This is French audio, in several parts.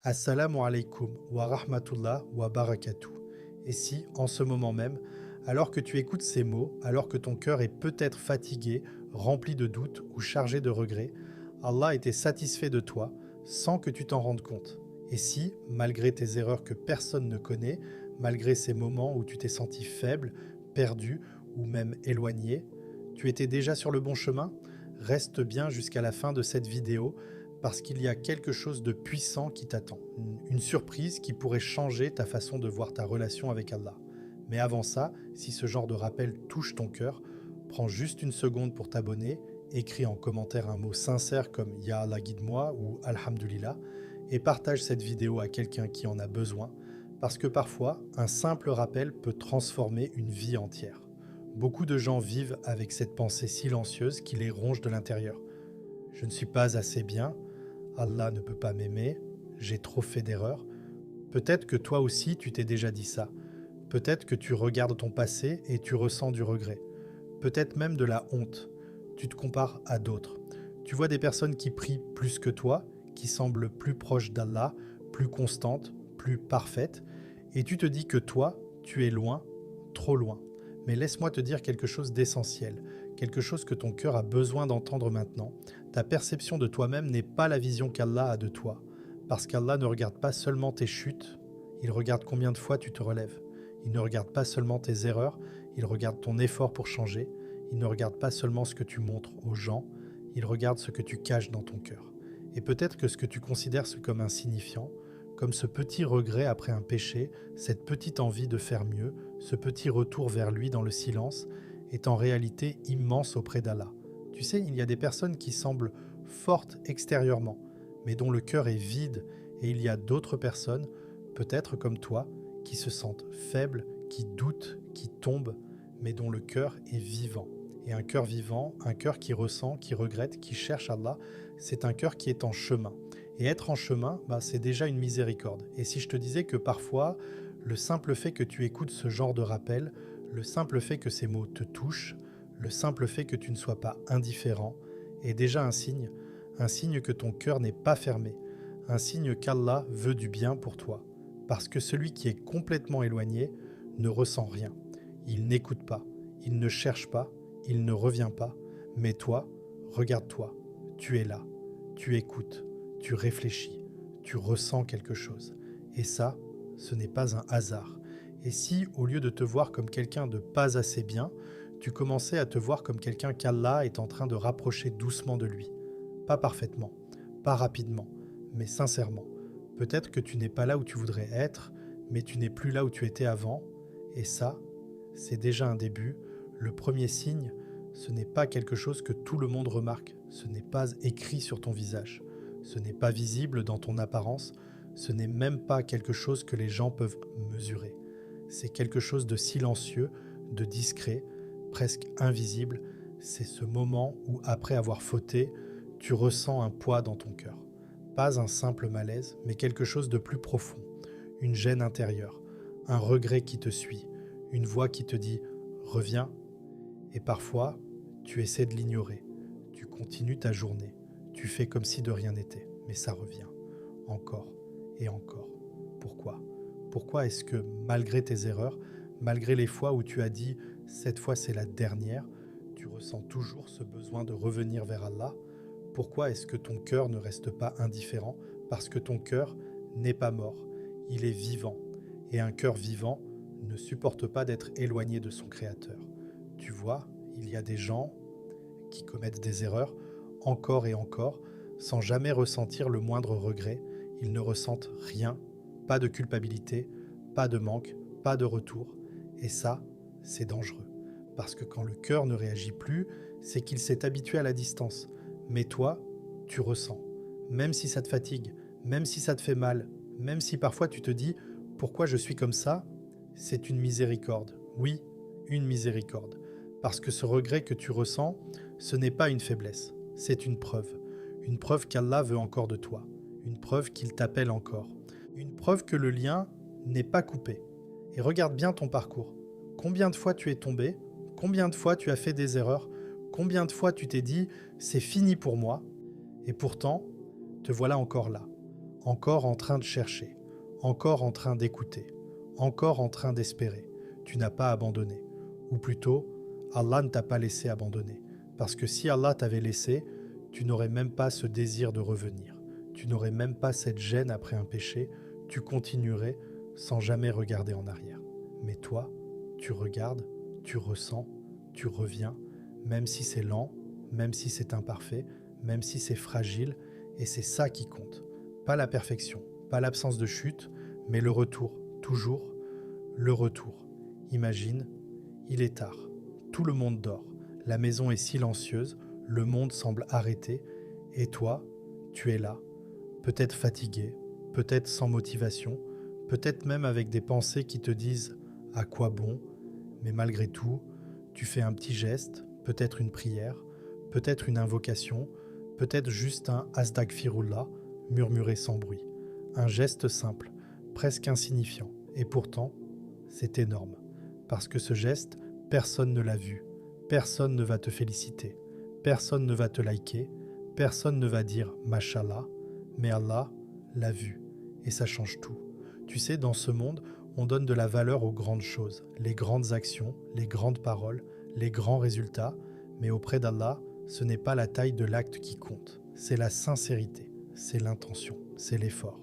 Assalamu alaikum wa rahmatullah wa barakatuh. Et si, en ce moment même, alors que tu écoutes ces mots, alors que ton cœur est peut-être fatigué, rempli de doutes ou chargé de regrets, Allah était satisfait de toi sans que tu t'en rendes compte. Et si, malgré tes erreurs que personne ne connaît, malgré ces moments où tu t'es senti faible, perdu ou même éloigné, tu étais déjà sur le bon chemin, reste bien jusqu'à la fin de cette vidéo parce qu'il y a quelque chose de puissant qui t'attend, une surprise qui pourrait changer ta façon de voir ta relation avec Allah. Mais avant ça, si ce genre de rappel touche ton cœur, prends juste une seconde pour t'abonner, écris en commentaire un mot sincère comme Ya Allah guide-moi ou Alhamdulillah et partage cette vidéo à quelqu'un qui en a besoin parce que parfois, un simple rappel peut transformer une vie entière. Beaucoup de gens vivent avec cette pensée silencieuse qui les ronge de l'intérieur. Je ne suis pas assez bien, Allah ne peut pas m'aimer, j'ai trop fait d'erreurs. Peut-être que toi aussi tu t'es déjà dit ça. Peut-être que tu regardes ton passé et tu ressens du regret. Peut-être même de la honte. Tu te compares à d'autres. Tu vois des personnes qui prient plus que toi, qui semblent plus proches d'Allah, plus constantes, plus parfaites, et tu te dis que toi, tu es loin, trop loin. Mais laisse-moi te dire quelque chose d'essentiel, quelque chose que ton cœur a besoin d'entendre maintenant. Ta perception de toi-même n'est pas la vision qu'Allah a de toi, parce qu'Allah ne regarde pas seulement tes chutes, il regarde combien de fois tu te relèves. Il ne regarde pas seulement tes erreurs, il regarde ton effort pour changer. Il ne regarde pas seulement ce que tu montres aux gens, il regarde ce que tu caches dans ton cœur. Et peut-être que ce que tu considères comme insignifiant, comme ce petit regret après un péché, cette petite envie de faire mieux, ce petit retour vers lui dans le silence, est en réalité immense auprès d'Allah. Tu sais, il y a des personnes qui semblent fortes extérieurement, mais dont le cœur est vide, et il y a d'autres personnes, peut-être comme toi, qui se sentent faibles, qui doutent, qui tombent, mais dont le cœur est vivant. Et un cœur vivant, un cœur qui ressent, qui regrette, qui cherche Allah, c'est un cœur qui est en chemin. Et être en chemin, c'est déjà une miséricorde. Et si je te disais que parfois, le simple fait que tu écoutes ce genre de rappel, le simple fait que ces mots te touchent, le simple fait que tu ne sois pas indifférent, est déjà un signe que ton cœur n'est pas fermé, un signe qu'Allah veut du bien pour toi. Parce que celui qui est complètement éloigné ne ressent rien. Il n'écoute pas, il ne cherche pas, il ne revient pas. Mais toi, regarde-toi, tu es là, tu écoutes, tu réfléchis, tu ressens quelque chose. Et ça, ce n'est pas un hasard. Et si, au lieu de te voir comme quelqu'un de pas assez bien, tu commençais à te voir comme quelqu'un qu'Allah est en train de rapprocher doucement de lui. Pas parfaitement, pas rapidement, mais sincèrement. Peut-être que tu n'es pas là où tu voudrais être, mais tu n'es plus là où tu étais avant. Et ça, c'est déjà un début. Le premier signe, ce n'est pas quelque chose que tout le monde remarque. Ce n'est pas écrit sur ton visage. Ce n'est pas visible dans ton apparence. Ce n'est même pas quelque chose que les gens peuvent mesurer. C'est quelque chose de silencieux, de discret, presque invisible. C'est ce moment où, après avoir fauté, tu ressens un poids dans ton cœur. Pas un simple malaise, mais quelque chose de plus profond. Une gêne intérieure, un regret qui te suit, une voix qui te dit « reviens ». Et parfois, tu essaies de l'ignorer. Tu continues ta journée. Tu fais comme si de rien n'était. Mais ça revient. Encore et encore. Pourquoi ? Pourquoi est-ce que, malgré tes erreurs, malgré les fois où tu as dit « cette fois c'est la dernière », tu ressens toujours ce besoin de revenir vers Allah ? Pourquoi est-ce que ton cœur ne reste pas indifférent ? Parce que ton cœur n'est pas mort, il est vivant. Et un cœur vivant ne supporte pas d'être éloigné de son Créateur. Tu vois, il y a des gens qui commettent des erreurs encore et encore, sans jamais ressentir le moindre regret. Ils ne ressentent rien, pas de culpabilité, pas de manque, pas de retour. Et ça, c'est dangereux. Parce que quand le cœur ne réagit plus, c'est qu'il s'est habitué à la distance. Mais toi, tu ressens. Même si ça te fatigue, même si ça te fait mal, même si parfois tu te dis « pourquoi je suis comme ça ?» C'est une miséricorde. Oui, une miséricorde. Parce que ce regret que tu ressens, ce n'est pas une faiblesse, c'est une preuve qu'Allah veut encore de toi, une preuve qu'il t'appelle encore, une preuve que le lien n'est pas coupé. Et regarde bien ton parcours. Combien de fois tu es tombé? Combien de fois tu as fait des erreurs? Combien de fois tu t'es dit « c'est fini pour moi » et pourtant, te voilà encore là, encore en train de chercher, encore en train d'écouter, encore en train d'espérer. Tu n'as pas abandonné. Ou plutôt, Allah ne t'a pas laissé abandonner. Parce que si Allah t'avait laissé, tu n'aurais même pas ce désir de revenir. Tu n'aurais même pas cette gêne après un péché. Tu continuerais sans jamais regarder en arrière. Mais toi, tu regardes, tu ressens, tu reviens, même si c'est lent, même si c'est imparfait, même si c'est fragile, et c'est ça qui compte. Pas la perfection, pas l'absence de chute, mais le retour, toujours le retour. Imagine, il est tard, tout le monde dort, la maison est silencieuse, le monde semble arrêté, et toi, tu es là, peut-être fatigué, peut-être sans motivation, peut-être même avec des pensées qui te disent « à quoi bon ?» Mais malgré tout, tu fais un petit geste, peut-être une prière, peut-être une invocation, peut-être juste un Astaghfirullah murmuré sans bruit. Un geste simple, presque insignifiant, et pourtant, c'est énorme. Parce que ce geste, personne ne l'a vu, personne ne va te féliciter, personne ne va te liker, personne ne va dire « Mashallah », mais Allah l'a vu, et ça change tout. Tu sais, dans ce monde, on donne de la valeur aux grandes choses, les grandes actions, les grandes paroles, les grands résultats, mais auprès d'Allah, ce n'est pas la taille de l'acte qui compte, c'est la sincérité, c'est l'intention, c'est l'effort.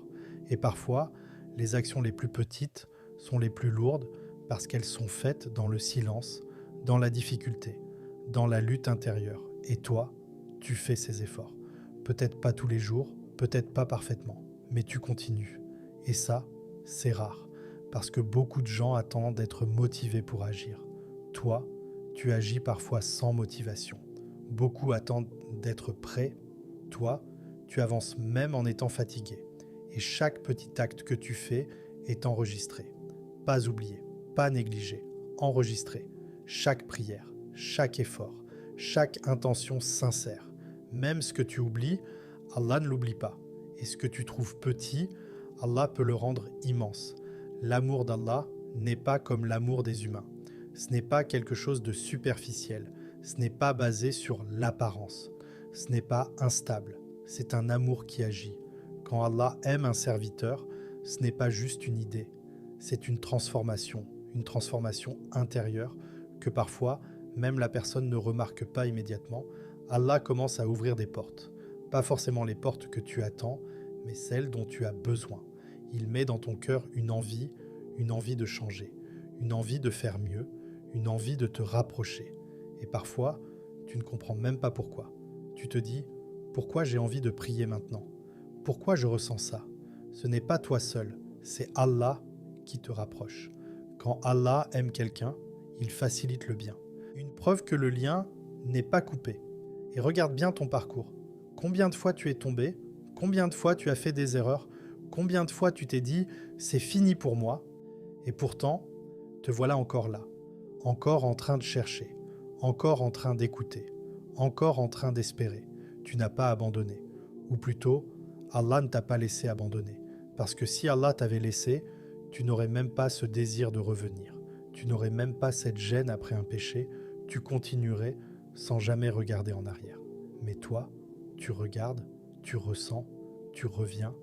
Et parfois, les actions les plus petites sont les plus lourdes parce qu'elles sont faites dans le silence, dans la difficulté, dans la lutte intérieure. Et toi, tu fais ces efforts. Peut-être pas tous les jours, peut-être pas parfaitement, mais tu continues. Et ça, c'est rare, parce que beaucoup de gens attendent d'être motivés pour agir. Toi, tu agis parfois sans motivation. Beaucoup attendent d'être prêts. Toi, tu avances même en étant fatigué. Et chaque petit acte que tu fais est enregistré. Pas oublié, pas négligé, enregistré. Chaque prière, chaque effort, chaque intention sincère. Même ce que tu oublies, Allah ne l'oublie pas. Et ce que tu trouves petit, Allah peut le rendre immense. L'amour d'Allah n'est pas comme l'amour des humains. Ce n'est pas quelque chose de superficiel. Ce n'est pas basé sur l'apparence. Ce n'est pas instable. C'est un amour qui agit. Quand Allah aime un serviteur, ce n'est pas juste une idée. C'est une transformation intérieure que parfois, même la personne ne remarque pas immédiatement. Allah commence à ouvrir des portes. Pas forcément les portes que tu attends, mais celles dont tu as besoin. Il met dans ton cœur une envie de changer, une envie de faire mieux, une envie de te rapprocher. Et parfois, tu ne comprends même pas pourquoi. Tu te dis, pourquoi j'ai envie de prier maintenant? Pourquoi je ressens ça? Ce n'est pas toi seul, c'est Allah qui te rapproche. Quand Allah aime quelqu'un, il facilite le bien. Une preuve que le lien n'est pas coupé. Et regarde bien ton parcours. Combien de fois tu es tombé? Combien de fois tu as fait des erreurs? Combien de fois tu t'es dit « c'est fini pour moi » et pourtant, te voilà encore là, encore en train de chercher, encore en train d'écouter, encore en train d'espérer. Tu n'as pas abandonné. Ou plutôt, Allah ne t'a pas laissé abandonner. Parce que si Allah t'avait laissé, tu n'aurais même pas ce désir de revenir. Tu n'aurais même pas cette gêne après un péché. Tu continuerais sans jamais regarder en arrière. Mais toi, tu regardes, tu ressens, tu reviens,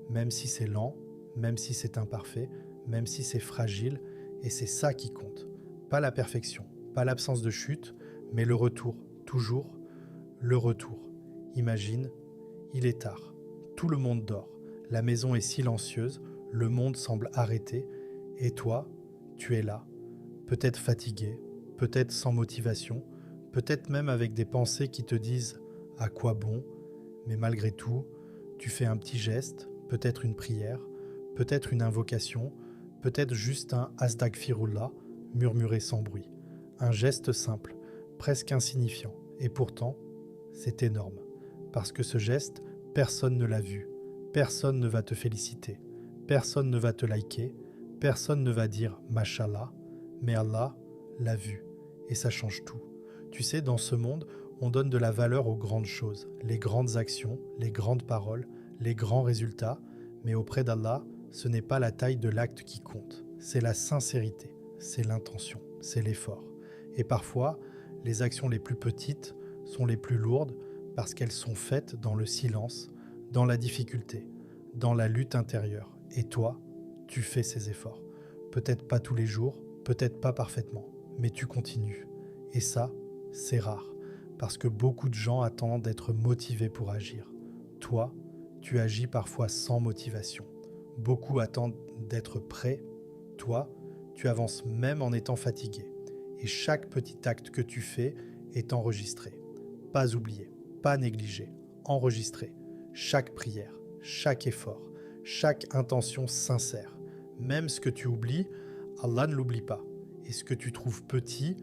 même si c'est lent, même si c'est imparfait, même si c'est fragile, et c'est ça qui compte. Pas la perfection, pas l'absence de chute, mais le retour, toujours le retour. Imagine, il est tard, tout le monde dort, la maison est silencieuse, le monde semble arrêté, et toi, tu es là, peut-être fatigué, peut-être sans motivation, peut-être même avec des pensées qui te disent « à quoi bon ?» Mais malgré tout, tu fais un petit geste, peut-être une prière, peut-être une invocation, peut-être juste un Astaghfirullah murmuré sans bruit. Un geste simple, presque insignifiant, et pourtant, c'est énorme. Parce que ce geste, personne ne l'a vu, personne ne va te féliciter, personne ne va te liker, personne ne va dire « Mashallah », mais Allah l'a vu, et ça change tout. Tu sais, dans ce monde, on donne de la valeur aux grandes choses, les grandes actions, les grandes paroles, les grands résultats, mais auprès d'Allah, ce n'est pas la taille de l'acte qui compte, c'est la sincérité, c'est l'intention, c'est l'effort. Et parfois, les actions les plus petites sont les plus lourdes parce qu'elles sont faites dans le silence, dans la difficulté, dans la lutte intérieure. Et toi, tu fais ces efforts. Peut-être pas tous les jours, peut-être pas parfaitement, mais tu continues. Et ça, c'est rare, parce que beaucoup de gens attendent d'être motivés pour agir. Toi, tu agis parfois sans motivation. Beaucoup attendent d'être prêts. Toi, tu avances même en étant fatigué. Et chaque petit acte que tu fais est enregistré. Pas oublié, pas négligé, enregistré. Chaque prière, chaque effort, chaque intention sincère. Même ce que tu oublies, Allah ne l'oublie pas. Et ce que tu trouves petit,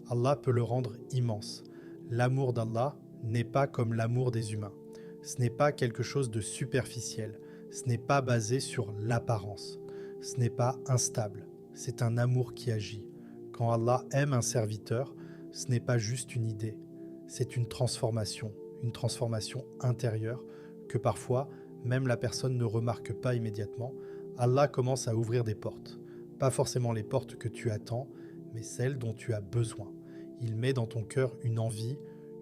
Allah peut le rendre immense. L'amour d'Allah n'est pas comme l'amour des humains. Ce n'est pas quelque chose de superficiel. Ce n'est pas basé sur l'apparence. Ce n'est pas instable. C'est un amour qui agit. Quand Allah aime un serviteur, ce n'est pas juste une idée. C'est une transformation intérieure que parfois, même la personne ne remarque pas immédiatement. Allah commence à ouvrir des portes. Pas forcément les portes que tu attends, mais celles dont tu as besoin. Il met dans ton cœur une envie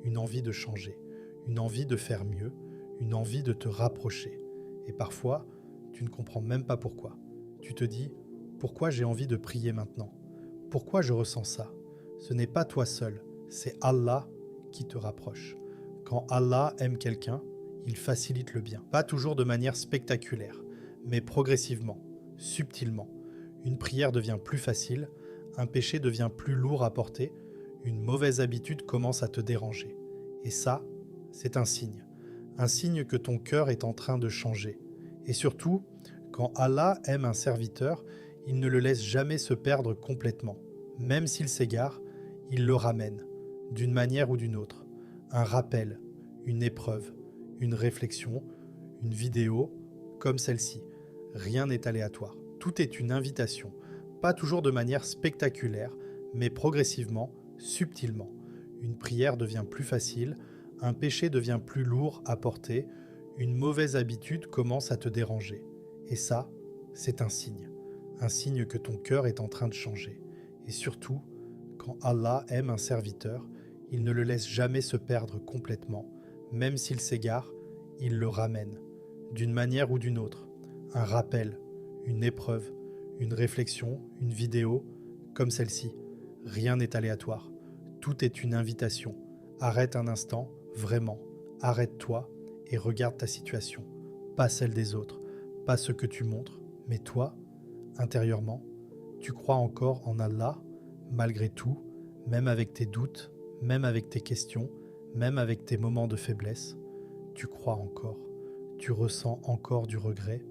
de changer, une envie de faire mieux, une envie de te rapprocher. Et parfois, tu ne comprends même pas pourquoi. Tu te dis, pourquoi j'ai envie de prier maintenant? Pourquoi je ressens ça? Ce n'est pas toi seul, c'est Allah qui te rapproche. Quand Allah aime quelqu'un, il facilite le bien. Pas toujours de manière spectaculaire, mais progressivement, subtilement. Une prière devient plus facile, un péché devient plus lourd à porter, une mauvaise habitude commence à te déranger. Et ça, c'est un signe que ton cœur est en train de changer. Et surtout, quand Allah aime un serviteur, il ne le laisse jamais se perdre complètement. Même s'il s'égare, il le ramène, d'une manière ou d'une autre. Un rappel, une épreuve, une réflexion, une vidéo, comme celle-ci. Rien n'est aléatoire. Tout est une invitation, pas toujours de manière spectaculaire, mais progressivement, subtilement. Une prière devient plus facile, un péché devient plus lourd à porter, une mauvaise habitude commence à te déranger. Et ça, c'est un signe que ton cœur est en train de changer. Et surtout, quand Allah aime un serviteur, il ne le laisse jamais se perdre complètement. Même s'il s'égare, il le ramène, d'une manière ou d'une autre. Un rappel, une épreuve, une réflexion, une vidéo, comme celle-ci. Rien n'est aléatoire. Tout est une invitation. Arrête un instant, vraiment. Arrête-toi et regarde ta situation. Pas celle des autres, pas ce que tu montres, mais toi, intérieurement, tu crois encore en Allah, malgré tout, même avec tes doutes, même avec tes questions, même avec tes moments de faiblesse. Tu crois encore. Tu ressens encore du regret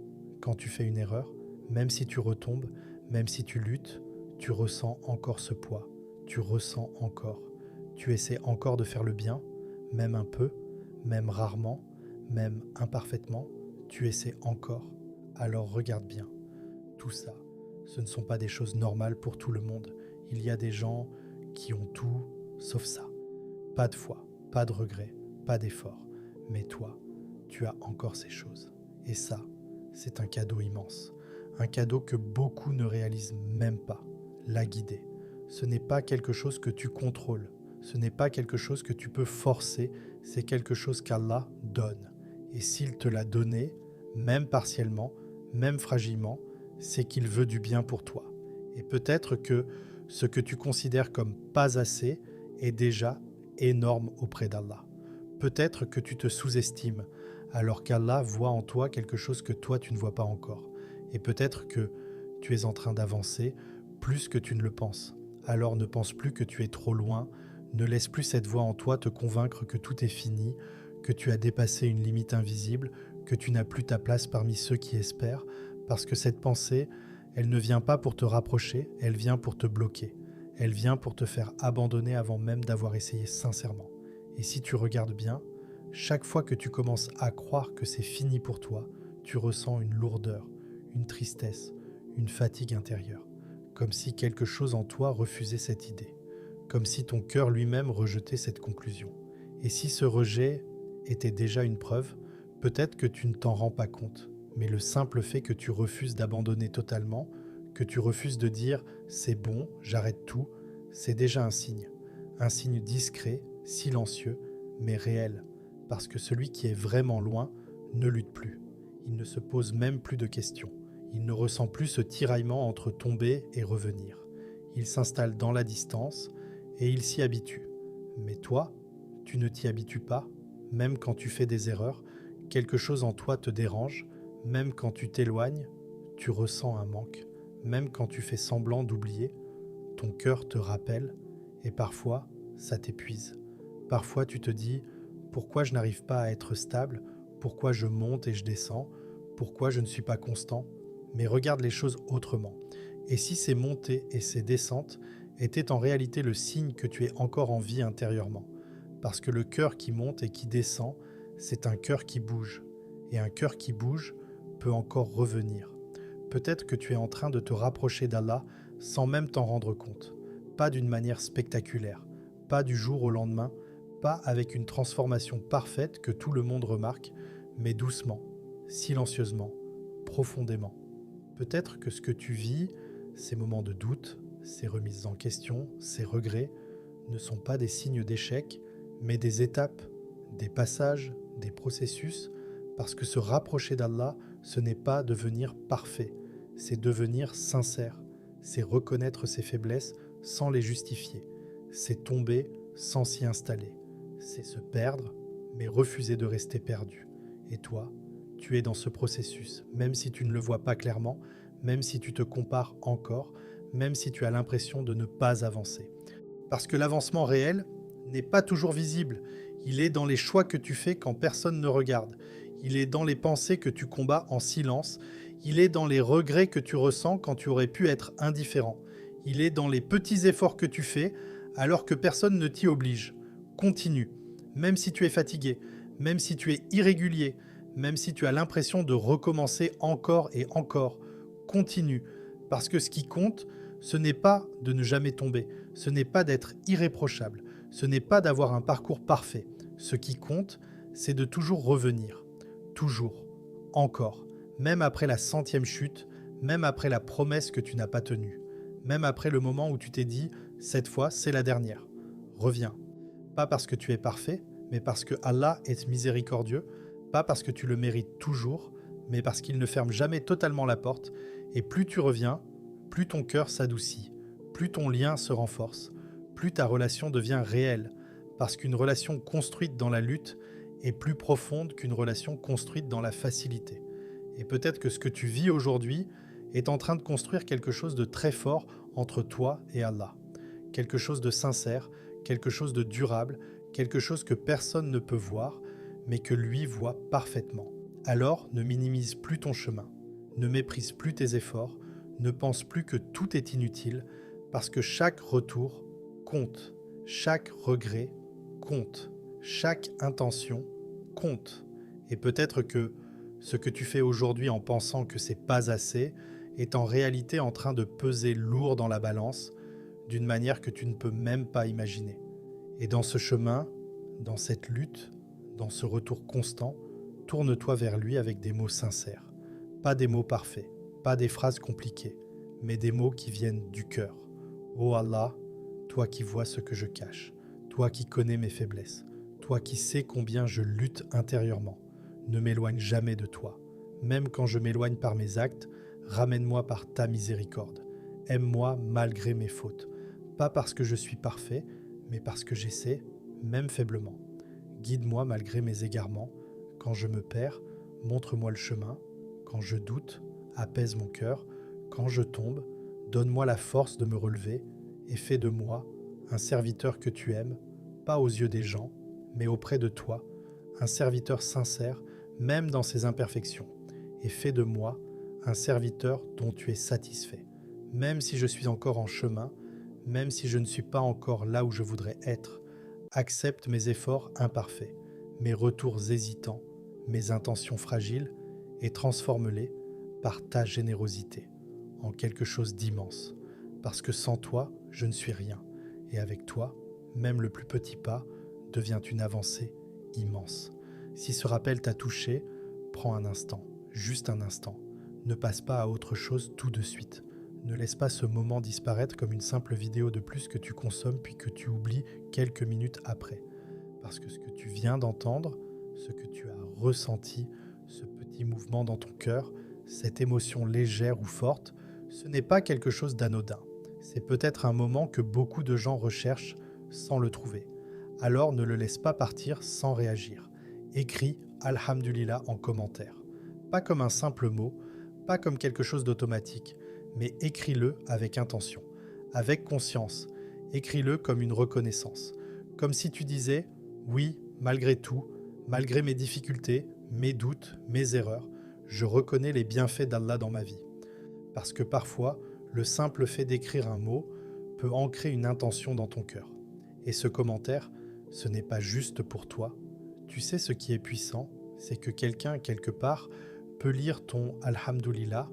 quand tu fais une erreur, même si tu retombes, même si tu luttes, tu ressens encore ce poids. Tu ressens encore. Tu essaies encore de faire le bien, même un peu, même rarement, même imparfaitement, tu essaies encore. Alors regarde bien. Tout ça, ce ne sont pas des choses normales pour tout le monde. Il y a des gens qui ont tout sauf ça. Pas de foi, pas de regret, pas d'effort. Mais toi, tu as encore ces choses. Et ça, c'est un cadeau immense. Un cadeau que beaucoup ne réalisent même pas. La guider. Ce n'est pas quelque chose que tu contrôles. Ce n'est pas quelque chose que tu peux forcer. C'est quelque chose qu'Allah donne. Et s'il te l'a donné, même partiellement, même fragilement, c'est qu'il veut du bien pour toi. Et peut-être que ce que tu considères comme pas assez est déjà énorme auprès d'Allah. Peut-être que tu te sous-estimes, alors qu'Allah voit en toi quelque chose que toi tu ne vois pas encore. Et peut-être que tu es en train d'avancer plus que tu ne le penses. Alors ne pense plus que tu es trop loin, ne laisse plus cette voix en toi te convaincre que tout est fini, que tu as dépassé une limite invisible, que tu n'as plus ta place parmi ceux qui espèrent, parce que cette pensée, elle ne vient pas pour te rapprocher, elle vient pour te bloquer. Elle vient pour te faire abandonner avant même d'avoir essayé sincèrement. Et si tu regardes bien, chaque fois que tu commences à croire que c'est fini pour toi, tu ressens une lourdeur, une tristesse, une fatigue intérieure, comme si quelque chose en toi refusait cette idée, comme si ton cœur lui-même rejetait cette conclusion. Et si ce rejet était déjà une preuve, peut-être que tu ne t'en rends pas compte, mais le simple fait que tu refuses d'abandonner totalement, que tu refuses de dire « c'est bon, j'arrête tout », c'est déjà un signe discret, silencieux, mais réel, parce que celui qui est vraiment loin ne lutte plus. Il ne se pose même plus de questions. Il ne ressent plus ce tiraillement entre tomber et revenir. Il s'installe dans la distance et il s'y habitue. Mais toi, tu ne t'y habitues pas, même quand tu fais des erreurs, quelque chose en toi te dérange, même quand tu t'éloignes, tu ressens un manque, même quand tu fais semblant d'oublier, ton cœur te rappelle et parfois ça t'épuise. Parfois tu te dis pourquoi je n'arrive pas à être stable, pourquoi je monte et je descends, pourquoi je ne suis pas constant, mais regarde les choses autrement. Et si ces montées et ces descentes étaient en réalité le signe que tu es encore en vie intérieurement? Parce que le cœur qui monte et qui descend, c'est un cœur qui bouge. Et un cœur qui bouge peut encore revenir. Peut-être que tu es en train de te rapprocher d'Allah sans même t'en rendre compte. Pas d'une manière spectaculaire, pas du jour au lendemain, pas avec une transformation parfaite que tout le monde remarque, mais doucement, silencieusement, profondément. Peut-être que ce que tu vis, ces moments de doute, ces remises en question, ces regrets, ne sont pas des signes d'échec, mais des étapes, des passages, des processus, parce que se rapprocher d'Allah, ce n'est pas devenir parfait, c'est devenir sincère, c'est reconnaître ses faiblesses sans les justifier, c'est tomber sans s'y installer, c'est se perdre, mais refuser de rester perdu. Et toi, tu es dans ce processus, même si tu ne le vois pas clairement, même si tu te compares encore, même si tu as l'impression de ne pas avancer. Parce que l'avancement réel n'est pas toujours visible. Il est dans les choix que tu fais quand personne ne regarde. Il est dans les pensées que tu combats en silence. Il est dans les regrets que tu ressens quand tu aurais pu être indifférent. Il est dans les petits efforts que tu fais alors que personne ne t'y oblige. Continue, même si tu es fatigué, même si tu es irrégulier, même si tu as l'impression de recommencer encore et encore. Continue, parce que ce qui compte, ce n'est pas de ne jamais tomber, ce n'est pas d'être irréprochable, ce n'est pas d'avoir un parcours parfait. Ce qui compte, c'est de toujours revenir, toujours, encore, même après la 100e chute, même après la promesse que tu n'as pas tenue, même après le moment où tu t'es dit « cette fois, c'est la dernière ». Reviens, pas parce que tu es parfait, mais parce que Allah est miséricordieux, pas parce que tu le mérites toujours, mais parce qu'il ne ferme jamais totalement la porte, et plus tu reviens, plus ton cœur s'adoucit, plus ton lien se renforce, plus ta relation devient réelle, parce qu'une relation construite dans la lutte est plus profonde qu'une relation construite dans la facilité. Et peut-être que ce que tu vis aujourd'hui est en train de construire quelque chose de très fort entre toi et Allah. Quelque chose de sincère, quelque chose de durable, quelque chose que personne ne peut voir, mais que lui voit parfaitement. Alors ne minimise plus ton chemin, ne méprise plus tes efforts, ne pense plus que tout est inutile, parce que chaque retour compte, chaque regret compte, chaque intention compte. Et peut-être que ce que tu fais aujourd'hui en pensant que c'est pas assez est en réalité en train de peser lourd dans la balance d'une manière que tu ne peux même pas imaginer. Et dans ce chemin, dans cette lutte, dans ce retour constant, tourne-toi vers lui avec des mots sincères. Pas des mots parfaits, pas des phrases compliquées, mais des mots qui viennent du cœur. Ô Allah, toi qui vois ce que je cache, toi qui connais mes faiblesses, toi qui sais combien je lutte intérieurement, ne m'éloigne jamais de toi. Même quand je m'éloigne par mes actes, ramène-moi par ta miséricorde. Aime-moi malgré mes fautes. Pas parce que je suis parfait, mais parce que j'essaie, même faiblement. Guide-moi malgré mes égarements. Quand je me perds, montre-moi le chemin. Quand je doute, apaise mon cœur. Quand je tombe, donne-moi la force de me relever et fais de moi un serviteur que tu aimes, pas aux yeux des gens, mais auprès de toi, un serviteur sincère, même dans ses imperfections. Et fais de moi un serviteur dont tu es satisfait. Même si je suis encore en chemin, même si je ne suis pas encore là où je voudrais être, accepte mes efforts imparfaits, mes retours hésitants, mes intentions fragiles, et transforme-les par ta générosité en quelque chose d'immense. Parce que sans toi, je ne suis rien. Et avec toi, même le plus petit pas devient une avancée immense. Si ce rappel t'a touché, prends un instant, juste un instant. Ne passe pas à autre chose tout de suite. Ne laisse pas ce moment disparaître comme une simple vidéo de plus que tu consommes puis que tu oublies quelques minutes après. Parce que ce que tu viens d'entendre, ce que tu as ressenti, ce petit petit mouvement dans ton cœur, cette émotion légère ou forte, ce n'est pas quelque chose d'anodin. C'est peut-être un moment que beaucoup de gens recherchent sans le trouver. Alors ne le laisse pas partir sans réagir. Écris Alhamdulillah en commentaire. Pas comme un simple mot, pas comme quelque chose d'automatique, mais écris-le avec intention, avec conscience. Écris-le comme une reconnaissance. Comme si tu disais « Oui, malgré tout, malgré mes difficultés, mes doutes, mes erreurs, je reconnais les bienfaits d'Allah dans ma vie. » Parce que parfois, le simple fait d'écrire un mot peut ancrer une intention dans ton cœur. Et ce commentaire, ce n'est pas juste pour toi. Tu sais ce qui est puissant, c'est que quelqu'un, quelque part, peut lire ton Alhamdulillah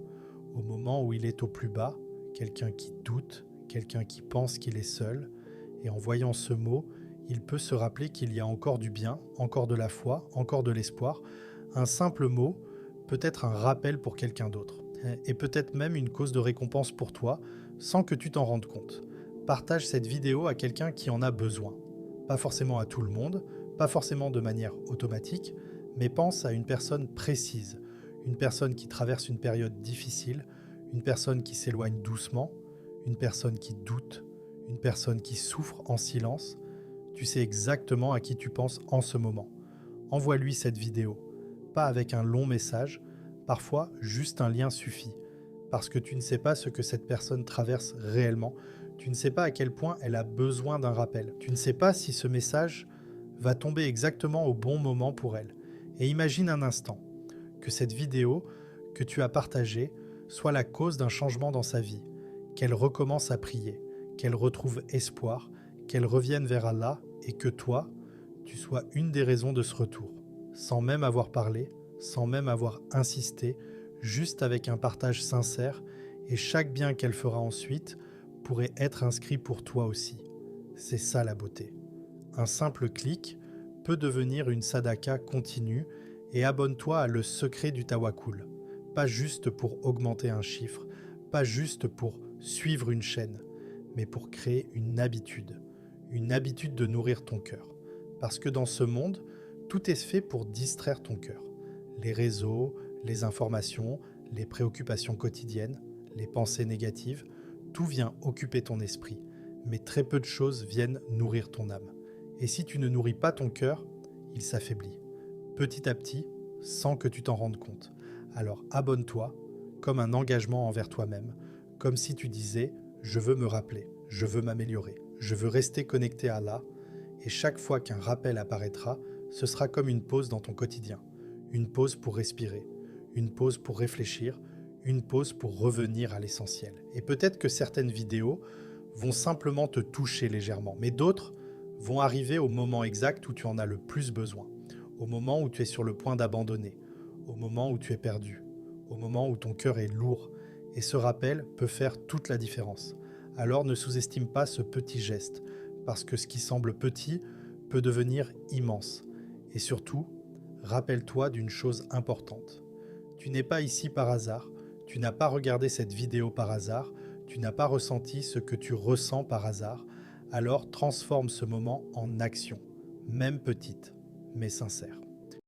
au moment où il est au plus bas, quelqu'un qui doute, quelqu'un qui pense qu'il est seul, et en voyant ce mot, il peut se rappeler qu'il y a encore du bien, encore de la foi, encore de l'espoir. Un simple mot peut être un rappel pour quelqu'un d'autre, et peut-être même une cause de récompense pour toi, sans que tu t'en rendes compte. Partage cette vidéo à quelqu'un qui en a besoin. Pas forcément à tout le monde, pas forcément de manière automatique, mais pense à une personne précise, une personne qui traverse une période difficile, une personne qui s'éloigne doucement, une personne qui doute, une personne qui souffre en silence. Tu sais exactement à qui tu penses en ce moment. Envoie-lui cette vidéo, pas avec un long message, parfois juste un lien suffit, parce que tu ne sais pas ce que cette personne traverse réellement, tu ne sais pas à quel point elle a besoin d'un rappel, tu ne sais pas si ce message va tomber exactement au bon moment pour elle. Et imagine un instant que cette vidéo que tu as partagée soit la cause d'un changement dans sa vie, qu'elle recommence à prier, qu'elle retrouve espoir, qu'elle revienne vers Allah et que toi, tu sois une des raisons de ce retour, sans même avoir parlé, sans même avoir insisté, juste avec un partage sincère, et chaque bien qu'elle fera ensuite pourrait être inscrit pour toi aussi. C'est ça la beauté. Un simple clic peut devenir une sadaka continue et abonne-toi à le secret du tawakkul. Pas juste pour augmenter un chiffre, pas juste pour suivre une chaîne, mais pour créer une habitude de nourrir ton cœur. Parce que dans ce monde, tout est fait pour distraire ton cœur. Les réseaux, les informations, les préoccupations quotidiennes, les pensées négatives, tout vient occuper ton esprit, mais très peu de choses viennent nourrir ton âme. Et si tu ne nourris pas ton cœur, il s'affaiblit, petit à petit, sans que tu t'en rendes compte. Alors abonne-toi, comme un engagement envers toi-même, comme si tu disais « je veux me rappeler, je veux m'améliorer, je veux rester connecté à Allah », et chaque fois qu'un rappel apparaîtra, ce sera comme une pause dans ton quotidien, une pause pour respirer, une pause pour réfléchir, une pause pour revenir à l'essentiel. Et peut-être que certaines vidéos vont simplement te toucher légèrement, mais d'autres vont arriver au moment exact où tu en as le plus besoin, au moment où tu es sur le point d'abandonner, au moment où tu es perdu, au moment où ton cœur est lourd, et ce rappel peut faire toute la différence. Alors ne sous-estime pas ce petit geste, parce que ce qui semble petit peut devenir immense. Et surtout, rappelle-toi d'une chose importante. Tu n'es pas ici par hasard, tu n'as pas regardé cette vidéo par hasard, tu n'as pas ressenti ce que tu ressens par hasard, alors transforme ce moment en action, même petite, mais sincère.